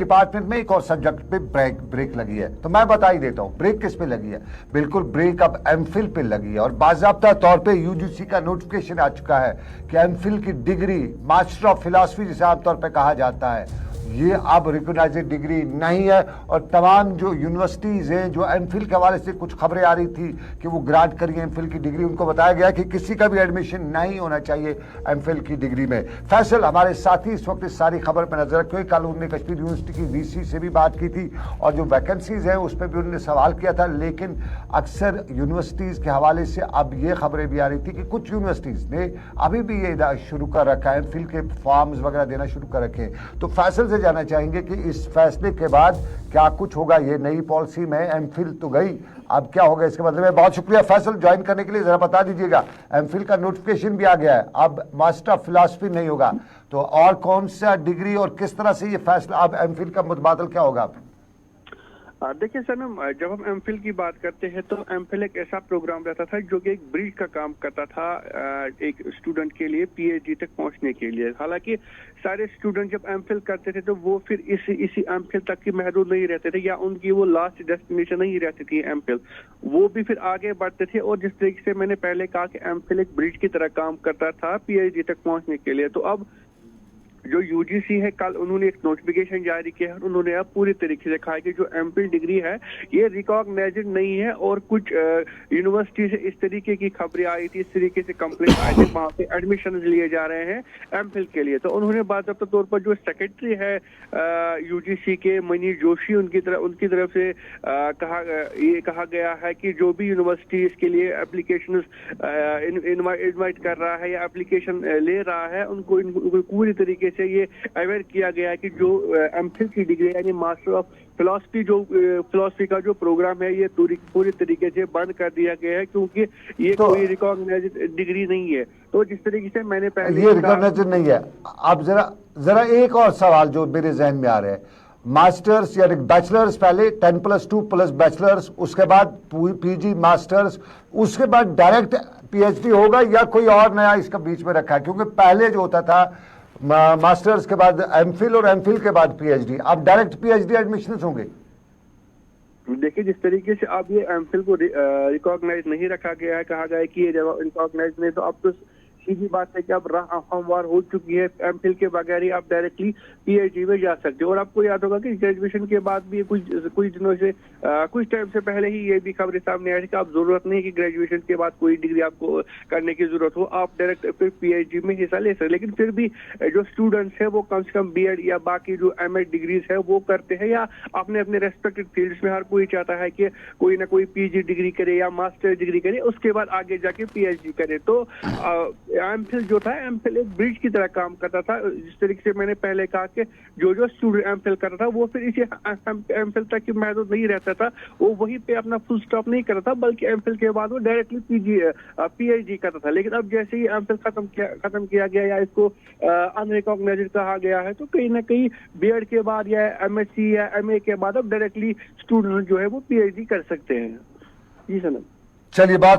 Department में एक और सब्जेक्ट पे ब्रेक लगी है, तो मैं बता ही देता हूँ ब्रेक किस पे लगी है। बिल्कुल ब्रेक अब एमफिल पे लगी है और बाकायदा तौर पे यूजीसी का नोटिफिकेशन आ चुका है कि एमफिल की डिग्री मास्टर ऑफ फिलॉसफी जिसे आमतौर पे कहा जाता है, ये अब रिकॉग्नाइज्ड डिग्री नहीं है। और तमाम जो यूनिवर्सिटीज़ हैं जो एमफिल के हवाले से कुछ खबरें आ रही थी कि वो ग्रांट करिए एमफिल की डिग्री, उनको बताया गया कि किसी का भी एडमिशन नहीं होना चाहिए एमफिल की डिग्री में। फैसल हमारे साथी इस वक्त इस सारी खबर पर नजर रखे हुए, कल उन्होंने कश्मीर यूनिवर्सिटी की वीसी से भी बात की थी और जो वैकेंसीज हैं उस पर भी उन्होंने सवाल किया था। लेकिन अक्सर यूनिवर्सिटीज़ के हवाले से अब ये खबरें भी आ रही थी कि कुछ यूनिवर्सिटीज़ ने अभी भी ये शुरू कर रखा है, एमफिल के फॉर्म्स वगैरह देना शुरू कर रखे हैं। तो फैसल से जानना चाहेंगे कि इस फैसले के बाद क्या कुछ होगा। ये नई पॉलिसी में एमफिल तो गई, अब क्या होगा इसके बदले में। बहुत शुक्रिया फैसल ज्वाइन करने के लिए। जरा बता दीजिएगा, एमफिल का नोटिफिकेशन भी आ गया है, अब मास्टर ऑफ फिलॉसफी नहीं होगा, तो और कौन सा डिग्री और किस तरह से ये फैसला अब एमफिल का मुतबादल क्या होगा। देखिए सनम, जब हम एमफिल की बात करते हैं तो एमफिल एक ऐसा प्रोग्राम रहता था जो कि एक ब्रिज का काम करता था एक स्टूडेंट के लिए पीएचडी तक पहुंचने के लिए। हालांकि सारे स्टूडेंट जब एमफिल करते थे तो वो फिर इसी एमफिल तक ही महदूद नहीं रहते थे, या उनकी वो लास्ट डेस्टिनेशन नहीं रहती थी एमफिल, वो भी फिर आगे बढ़ते थे। और जिस तरीके से मैंने पहले कहा कि एमफिल एक ब्रिज की तरह काम करता था पीएचडी तक पहुंचने के लिए, तो अब जो यूजीसी है कल उन्होंने एक नोटिफिकेशन जारी किया है। उन्होंने अब पूरी तरीके से कहा कि जो एमफिल डिग्री है ये रिकॉग्नाइज्ड नहीं है। और कुछ यूनिवर्सिटी से इस तरीके की खबरें आई थी, इस तरीके से कंप्लेंट आई थी, वहां पे एडमिशन लिए जा रहे हैं एमफिल के लिए। तो उन्होंने बाकायदा तौर पर जो सेक्रेटरी है यूजीसी के मनीष जोशी, उनकी तरफ से ये कहा गया है कि जो भी यूनिवर्सिटी इसके लिए एप्लीकेशन इनवाइट कर रहा है या एप्लीकेशन ले रहा है, उनको पूरी तरीके से ये अवेयर किया गया है कि जो एमफिल की डिग्री यानी मास्टर ऑफ फिलॉसफी का जो प्रोग्राम है ये पूरी तरीके से बंद कर दिया गया है, क्योंकि ये तो कोई रिकॉग्नाइज्ड डिग्री नहीं है। तो जिस तरीके से मैंने पहले ये रिकॉग्नाइज्ड नहीं है। अब जरा एक और सवाल जो मेरे जहन में आ रहा है, मास्टर्स या बैचलर्स पहले 10+2 प्लस बैचलर्स, उसके बाद पीजी मास्टर्स, उसके बाद डायरेक्ट पीएचडी होगा या कोई और नया इसका बीच में रखा है। क्योंकि पहले जो होता था मास्टर्स के बाद एमफिल और एमफिल के बाद पीएचडी, अब डायरेक्ट पीएचडी एडमिशन होंगे। देखिए जिस तरीके से अब ये एमफिल को रिकॉग्नाइज नहीं रखा गया है, कहा गया है कि ये रिकॉग्नाइज नहीं, तो अब तो सीधी बात है कि अब राह हमवार हो चुकी है। एमफिल के बगैर ही आप डायरेक्टली पीएचडी में जा सकते हो। और आपको याद होगा कि ग्रेजुएशन के बाद भी कुछ दिनों से कुछ टाइम से पहले ही ये भी खबरें सामने आई थी कि आप जरूरत नहीं कि ग्रेजुएशन के बाद कोई डिग्री आपको करने की जरूरत हो, आप डायरेक्ट फिर पीएचडी में हिस्सा ले सकते। लेकिन फिर भी जो स्टूडेंट्स है वो कम से कम बीएड या बाकी जो एमएड डिग्रीज है वो करते हैं, या अपने अपने रेस्पेक्टेड फील्ड्स में हर कोई चाहता है कि कोई ना कोई पीजी डिग्री करे या मास्टर डिग्री करे, उसके बाद आगे जाके पीएचडी करे। तो एमफिल जो था, एमफिल एक ब्रिज की तरह काम करता था। जिस तरीके से मैंने पहले कहा कि जो स्टूडेंट एमफिल करता था वो फिर इसी एमफिल तक की महदूद नहीं रहता था, वो वहीं पे अपना फुल स्टॉप नहीं करता था, बल्कि एमफिल के बाद वो डायरेक्टली पीएचडी करता था। लेकिन अब जैसे ही एमफिल खत्म किया गया या इसको अनरिकॉग्नाइज्ड कहा गया है, तो कहीं ना कहीं बीएड के बाद या एमएससी या एमए के बाद अब डायरेक्टली स्टूडेंट जो है वो पीएचडी कर सकते हैं। जी सनम, चलिए बात